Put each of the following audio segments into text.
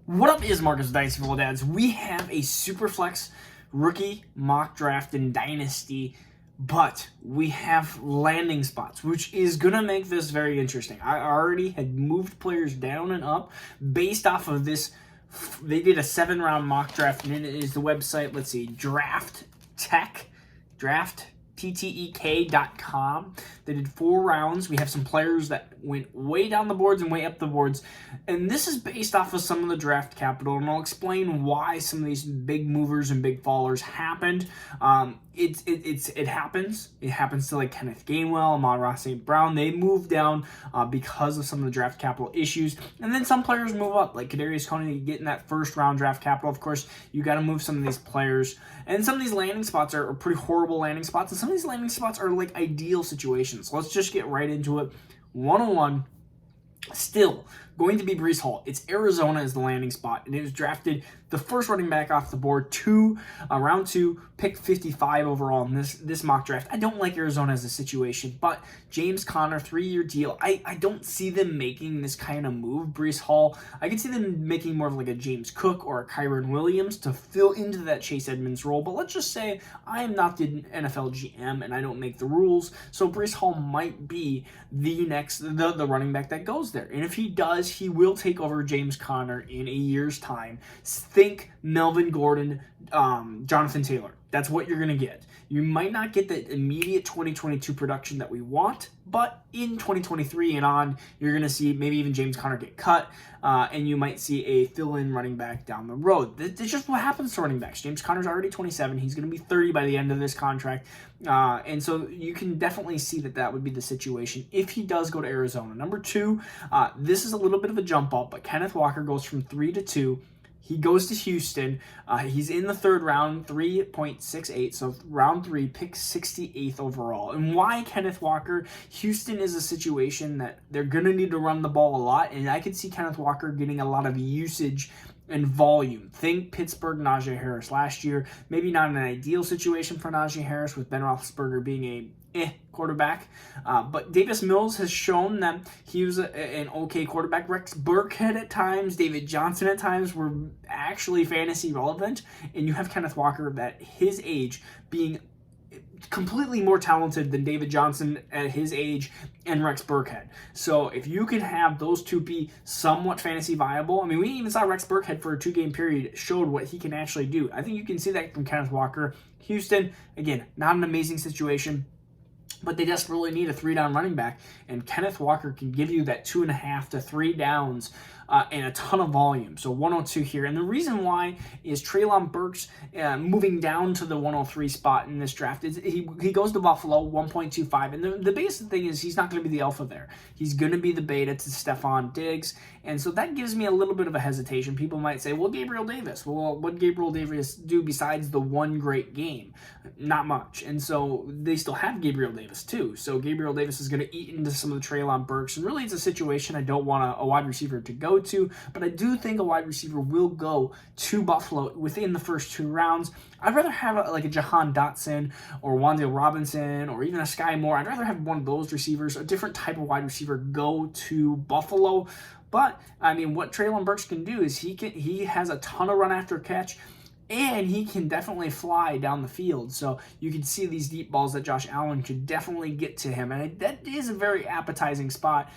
What up is Marcus Dynasty Superflex Dads. We have a Superflex rookie mock draft in Dynasty, but we have landing spots, which is going to make this very interesting. I already had moved players down and up based off of this. They did a 7-round mock draft, and it is the website, let's see, drafttek.com. They did 4 rounds. We have some players that went way down the boards and way up the boards, and this is based off of some of the draft capital, and I'll explain why some of these big movers and big fallers happened. It happens. It happens to like Kenneth Gainwell, Amon-Ra St. Brown. They move down because of some of the draft capital issues, and then some players move up, like Kadarius Toney getting that first-round draft capital. Of course, you got to move some of these players, and some of these landing spots are pretty horrible landing spots, and some of these landing spots are like ideal situations. So let's just get right into it. 101, still going to be Breece Hall. It's Arizona as the landing spot, and it was drafted the first running back off the board, round 2, pick 55 overall in this mock draft. I don't like Arizona as a situation, but James Conner, 3-year deal. I don't see them making this kind of move. Breece Hall, I can see them making more of like a James Cook or a Kyren Williams to fill into that Chase Edmonds role, but let's just say I am not the NFL GM and I don't make the rules, so Breece Hall might be the running back that goes there, and if he does, he will take over James Conner in a year's time. Think Melvin Gordon, Jonathan Taylor. That's what you're going to get. You might not get the immediate 2022 production that we want, but in 2023 and on, you're going to see maybe even James Conner get cut, and you might see a fill-in running back down the road. That's just what happens to running backs. James Conner's already 27. He's going to be 30 by the end of this contract, and so you can definitely see that would be the situation if he does go to Arizona. Number 2, this is a little bit of a jump up, but Kenneth Walker goes from 3 to 2. He goes to Houston. He's in the 3rd round, 3.68, so round 3, pick 68th overall. And why Kenneth Walker? Houston is a situation that they're going to need to run the ball a lot, and I could see Kenneth Walker getting a lot of usage and volume. Think Pittsburgh, Najee Harris last year. Maybe not an ideal situation for Najee Harris with Ben Roethlisberger being a quarterback, but Davis Mills has shown that he was an okay quarterback. Rex Burkhead at times, David Johnson at times were actually fantasy relevant, and you have Kenneth Walker at his age being completely more talented than David Johnson at his age and Rex Burkhead. So if you can have those two be somewhat fantasy viable, I mean, we even saw Rex Burkhead for a 2-game period showed what he can actually do. I think you can see that from Kenneth Walker. Houston, again, not an amazing situation, but they desperately need a 3-down running back, and Kenneth Walker can give you that 2.5 to 3 downs and a ton of volume. So 102 here, and the reason why is Treylon Burks moving down to the 103 spot in this draft. He goes to Buffalo, 1.25, and the biggest thing is he's not going to be the alpha there. He's going to be the beta to Stephon Diggs, and so that gives me a little bit of a hesitation. People might say, well, Gabriel Davis. Well, what did Gabriel Davis do besides the one great game? Not much, and so they still have Gabriel Davis too. So Gabriel Davis is going to eat into some of the Treylon Burks, and really it's a situation I don't want a wide receiver to go to, but I do think a wide receiver will go to Buffalo within the first 2 rounds. I'd rather have like a Jahan Dotson or Wan'Dale Robinson or even a Sky Moore. I'd rather have one of those receivers, a different type of wide receiver, go to Buffalo. But I mean, what Treylon Burks can do is he has a ton of run after catch, and he can definitely fly down the field. So you can see these deep balls that Josh Allen could definitely get to him. And that is a very appetizing spot.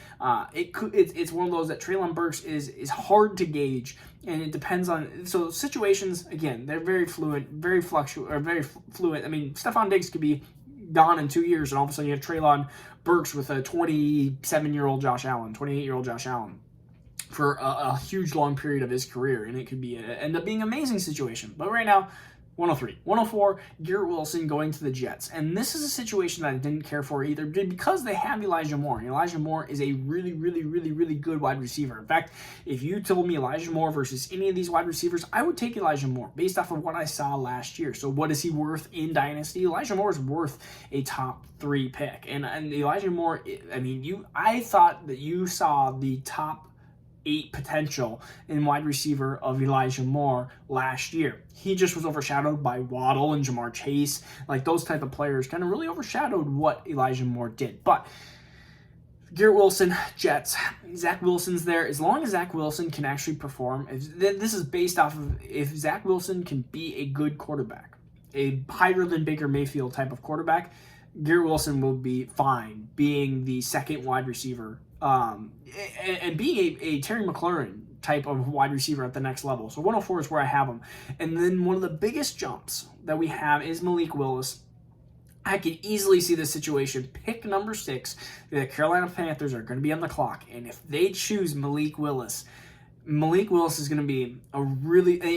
It's one of those that Treylon Burks is hard to gauge. And it depends on, so situations, again, they're very fluid. I mean, Stephon Diggs could be gone in 2 years, and all of a sudden you have Treylon Burks with a 27-year-old Josh Allen, 28-year-old Josh Allen for a huge long period of his career, and it could be end up being an amazing situation. But right now, 103. 104, Garrett Wilson going to the Jets. And this is a situation that I didn't care for either because they have Elijah Moore. And Elijah Moore is a really, really, really, really good wide receiver. In fact, if you told me Elijah Moore versus any of these wide receivers, I would take Elijah Moore based off of what I saw last year. So what is he worth in Dynasty? Elijah Moore is worth a top 3 pick. And Elijah Moore, I mean, I thought that you saw the top 8 potential in wide receiver of Elijah Moore last year. He just was overshadowed by Waddle and Jamar Chase. Like those type of players kind of really overshadowed what Elijah Moore did. But Garrett Wilson, Jets. Zach Wilson's there. As long as Zach Wilson can actually perform, this is based off of if Zach Wilson can be a good quarterback, a higher than Baker Mayfield type of quarterback, Garrett Wilson will be fine being the second wide receiver and being a Terry McLaurin type of wide receiver at the next level. So 104 is where I have him. And then one of the biggest jumps that we have is Malik Willis. I could easily see this situation. Pick number 6. The Carolina Panthers are going to be on the clock. And if they choose Malik Willis is going to be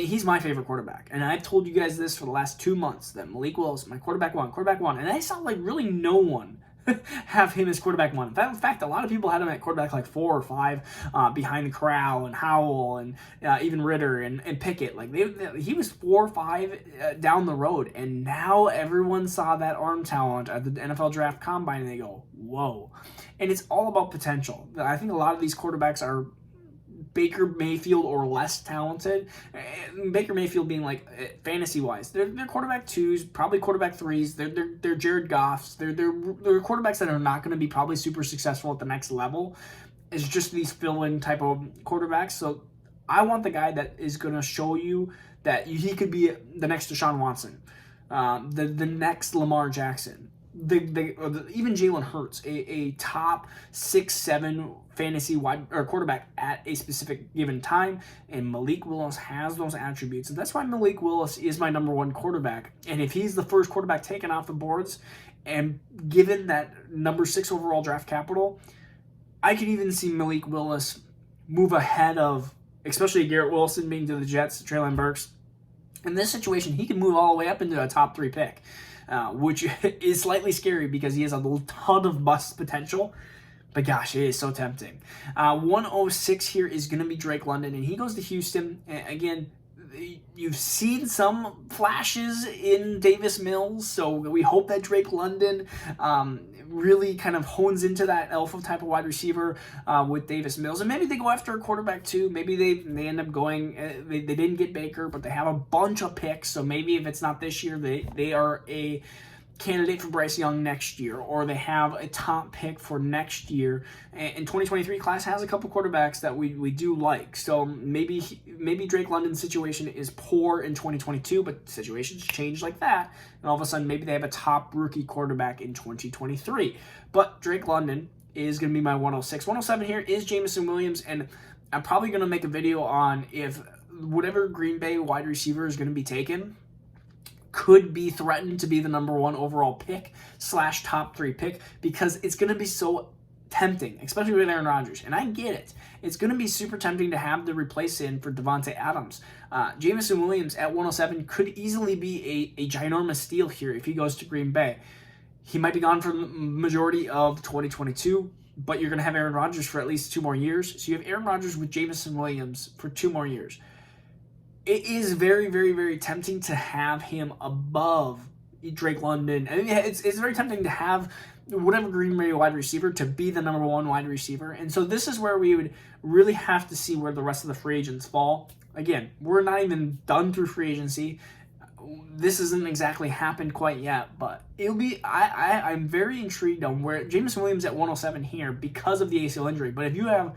he's my favorite quarterback. And I've told you guys this for the last 2 months, that Malik Willis, my quarterback one. And I saw like really no one have him as quarterback 1. In fact, a lot of people had him at quarterback like 4 or 5 behind Corral and Howell and even Ridder and Pickett. Like he was 4 or 5 down the road, and now everyone saw that arm talent at the NFL Draft Combine and they go, whoa. And it's all about potential. I think a lot of these quarterbacks are Baker Mayfield or less talented. Baker Mayfield being like fantasy-wise, they're quarterback 2s, probably quarterback 3s. They're Jared Goffs. They're quarterbacks that are not going to be probably super successful at the next level. It's just these fill-in type of quarterbacks. So I want the guy that is going to show you that he could be the next Deshaun Watson, the next Lamar Jackson. Even Jalen Hurts, a top 6-7 fantasy wide or quarterback at a specific given time, and Malik Willis has those attributes, and that's why Malik Willis is my number 1 quarterback. And if he's the first quarterback taken off the boards, and given that number 6 overall draft capital, I could even see Malik Willis move ahead of, especially Garrett Wilson being to the Jets, Treylon Burks. In this situation, he can move all the way up into a top 3 pick. Which is slightly scary because he has a ton of bust potential. But gosh, it is so tempting. 106 here is going to be Drake London, and he goes to Houston. Again, you've seen some flashes in Davis Mills, so we hope that Drake London really kind of hones into that alpha type of wide receiver with Davis Mills. And maybe they go after a quarterback too. Maybe they end up going, they didn't get Baker, but they have a bunch of picks. So maybe if it's not this year, they are a candidate for Bryce Young next year, or they have a top pick for next year. And 2023 class has a couple quarterbacks that we do like. So maybe Drake London's situation is poor in 2022, but situations change like that. And all of a sudden, maybe they have a top rookie quarterback in 2023. But Drake London is going to be my 106. 107 here is Jameson Williams, and I'm probably going to make a video on if whatever Green Bay wide receiver is going to be taken could be threatened to be the number 1 overall pick / top 3 pick, because it's going to be so tempting, especially with Aaron Rodgers. And I get it. It's going to be super tempting to have to replace him for Devontae Adams. Jameson Williams at 107 could easily be a ginormous steal here if he goes to Green Bay. He might be gone for the majority of 2022, but you're going to have Aaron Rodgers for at least 2 more years. So you have Aaron Rodgers with Jameson Williams for 2 more years. It is very, very, very tempting to have him above Drake London. I mean, it's very tempting to have whatever Green Bay wide receiver to be the number 1 wide receiver. And so this is where we would really have to see where the rest of the free agents fall. Again, we're not even done through free agency. This hasn't exactly happened quite yet, but it'll be. I'm very intrigued on where Jameson Williams at 107 here because of the ACL injury. But if you have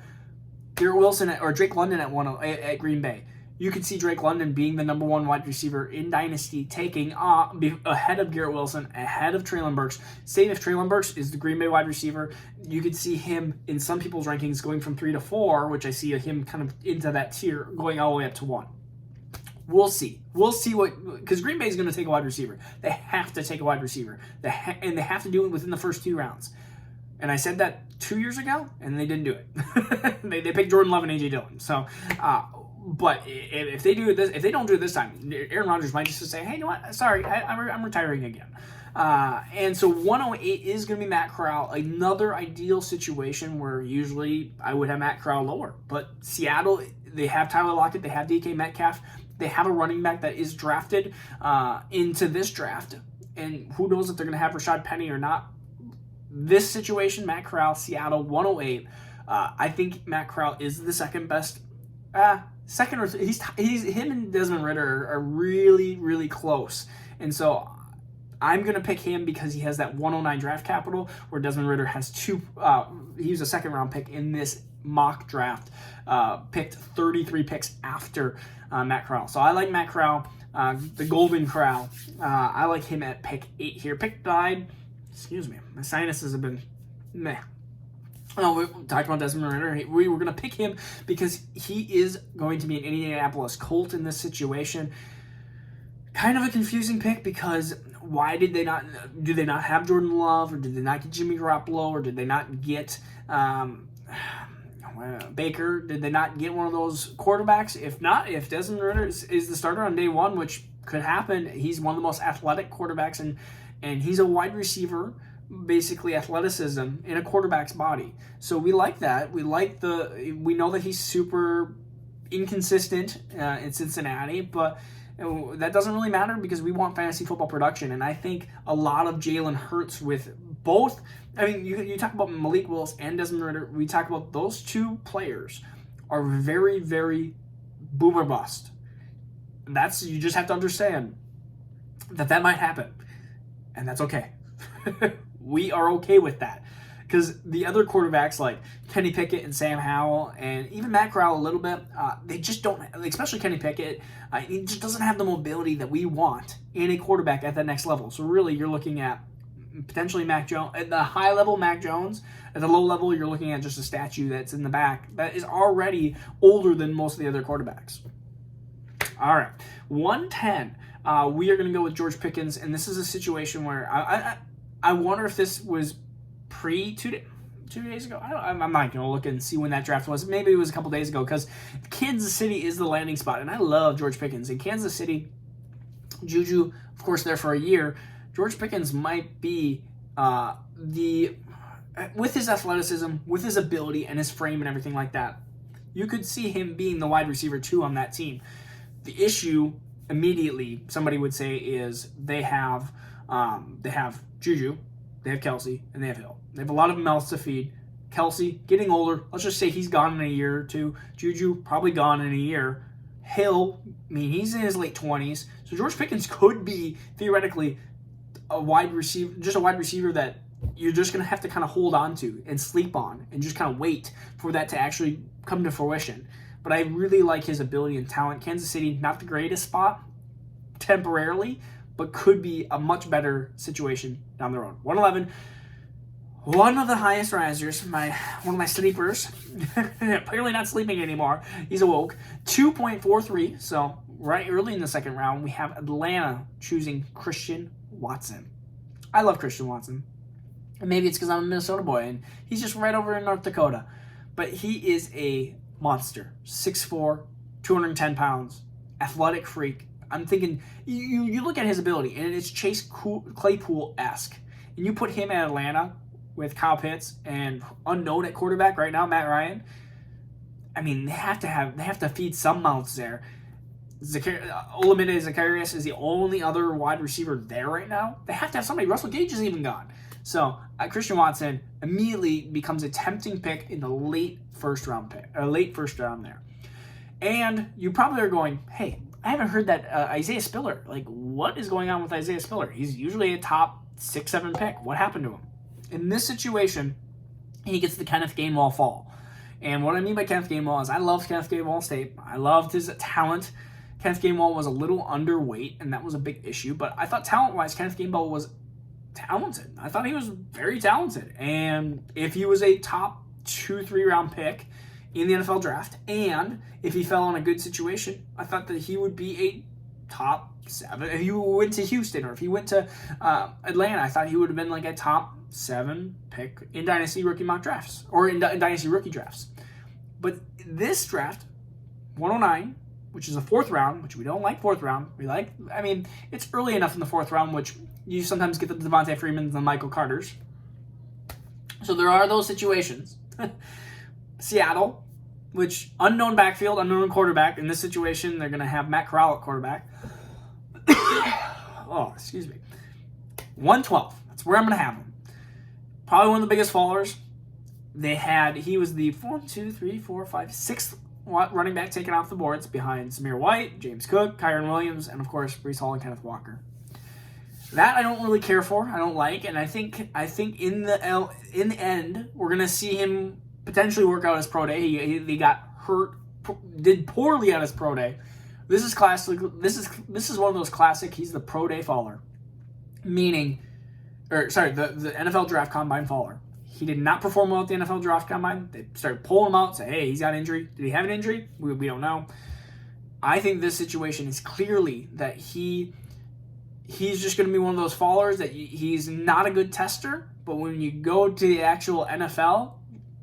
Garrett Wilson or Drake London at Green Bay, you could see Drake London being the number 1 wide receiver in Dynasty, taking ahead of Garrett Wilson, ahead of Treylon Burks. Say if Treylon Burks is the Green Bay wide receiver, you could see him in some people's rankings going from 3 to 4, which I see him kind of into that tier, going all the way up to 1. We'll see. We'll see because Green Bay is going to take a wide receiver. They have to take a wide receiver. And they have to do it within the first 2 rounds. And I said that 2 years ago, and they didn't do it. they picked Jordan Love and A.J. Dillon. So, but if they do this, if they don't do it this time, Aaron Rodgers might just say, "Hey, you know what? Sorry, I'm retiring again." And so 108 is going to be Matt Corral. Another ideal situation where usually I would have Matt Corral lower, but Seattle, they have Tyler Lockett, they have DK Metcalf, they have a running back that is drafted into this draft, and who knows if they're going to have Rashad Penny or not. This situation, Matt Corral, Seattle, 108. I think Matt Corral is the second best. Second or he's him and Desmond Ridder are really, really close, and so I'm going to pick him because he has that 109 draft capital, where Desmond Ridder has he was a second-round pick in this mock draft, picked 33 picks after Matt Corral. So I like Matt Corral, the Golden Corral. I like him at pick 8 here. Pick 9, excuse me, my sinuses have been meh. Oh, we talked about Desmond Ridder. We were going to pick him because he is going to be an Indianapolis Colt in this situation. Kind of a confusing pick because why did they not? Do they not have Jordan Love, or did they not get Jimmy Garoppolo, or did they not get Baker? Did they not get one of those quarterbacks? If not, if Desmond Ridder is the starter on day one, which could happen, he's one of the most athletic quarterbacks, and he's a wide receiver. Basically athleticism in a quarterback's body. So we like that. We know that he's super inconsistent in Cincinnati, but that doesn't really matter because we want fantasy football production. And I think a lot of Jalen Hurts with both. I mean, you talk about Malik Willis and Desmond Ridder. We talk about those two players are very, very boom or bust. You just have to understand that might happen, and that's okay. We are okay with that because the other quarterbacks like Kenny Pickett and Sam Howell and even Matt Corral a little bit, they just don't, especially Kenny Pickett, he just doesn't have the mobility that we want in a quarterback at that next level. So really you're looking at potentially Mac Jones. At the high level, Mac Jones. At the low level, you're looking at just a statue that's in the back that is already older than most of the other quarterbacks. All right, 110. We are going to go with George Pickens, and this is a situation where I wonder if this was pre 2 days ago. I'm not going to look and see when that draft was. Maybe it was a couple days ago because Kansas City is the landing spot, and I love George Pickens. In Kansas City, Juju, of course, there for a year. George Pickens might be with his athleticism, with his ability and his frame and everything like that, you could see him being the wide receiver 2 on that team. The issue immediately, somebody would say, is they have Juju, they have Kelsey, and they have Hill. They have a lot of mouths to feed. Kelsey getting older. Let's just say he's gone in a year or two. Juju probably gone in a year. Hill, I mean, he's in his late 20s. So George Pickens could be theoretically a wide receiver that you're just going to have to kind of hold on to and sleep on and just kind of wait for that to actually come to fruition. But I really like his ability and talent. Kansas City, not the greatest spot temporarily, but could be a much better situation down the road. 111, one of the highest risers, one of my sleepers, apparently not sleeping anymore. He's awoke. 2.43, so right early in the second round, we have Atlanta choosing Christian Watson. I love Christian Watson. And maybe it's because I'm a Minnesota boy, and he's just right over in North Dakota. But he is a monster. 6'4", 210 pounds, athletic freak. I'm thinking, you look at his ability, and it's Chase Claypool-esque. And you put him at Atlanta with Kyle Pitts and unknown at quarterback right now, Matt Ryan. I mean, they have to feed some mouths there. Olamide Zacchaeus is the only other wide receiver there right now. They have to have somebody. Russell Gage is even gone. So Christian Watson immediately becomes a tempting pick in the late first round there. And you probably are going, hey, I haven't heard that Isaiah Spiller. Like, what is going on with Isaiah Spiller? He's usually a top 6-7 pick. What happened to him? In this situation, he gets the Kenneth Gainwell fall. And what I mean by Kenneth Gainwell is I loved Kenneth Gainwell's tape. I loved his talent. Kenneth Gainwell was a little underweight, and that was a big issue. But I thought talent-wise, Kenneth Gainwell was talented. I thought he was very talented. And if he was a top 2-3 round pick in the NFL draft, and if he fell in a good situation, I thought that he would be a top 7. If he went to Houston or if he went to Atlanta, I thought he would have been like a top 7 pick in Dynasty rookie mock drafts or in Dynasty rookie drafts. But this draft, 109, which is a 4th round, which we don't like 4th round. It's early enough in the 4th round, which you sometimes get the Devontae Freemans and the Michael Carters. So there are those situations. Seattle, which unknown backfield, unknown quarterback. In this situation, they're going to have Matt Corral at quarterback. Oh, excuse me. 112. That's where I'm going to have him. Probably one of the biggest fallers. He was the 6th running back taken off the boards behind Samir White, James Cook, Kyron Williams, and of course, Breece Hall and Kenneth Walker. That I don't really care for. I don't like, and I think in the end we're gonna see him potentially work out his pro day. He got hurt, did poorly at his pro day. This is classic. This is one of those classic. He's the pro day faller, meaning, the NFL draft combine faller. He did not perform well at the NFL draft combine. They started pulling him out, say, hey, he's got an injury. Did he have an injury? We don't know. I think this situation is clearly that he's just going to be one of those fallers that he's not a good tester, but when you go to the actual NFL,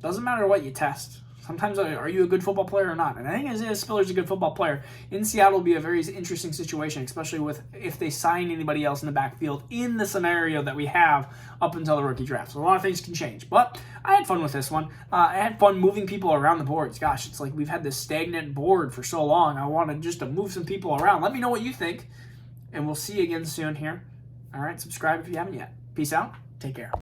doesn't matter what you test. Sometimes, are you a good football player or not? And I think Isaiah Spiller's a good football player. In Seattle will be a very interesting situation, especially if they sign anybody else in the backfield in the scenario that we have up until the rookie draft. So a lot of things can change. But I had fun with this one. I had fun moving people around the boards. Gosh, it's like we've had this stagnant board for so long. I wanted just to move some people around. Let me know what you think, and we'll see you again soon here. All right, subscribe if you haven't yet. Peace out. Take care.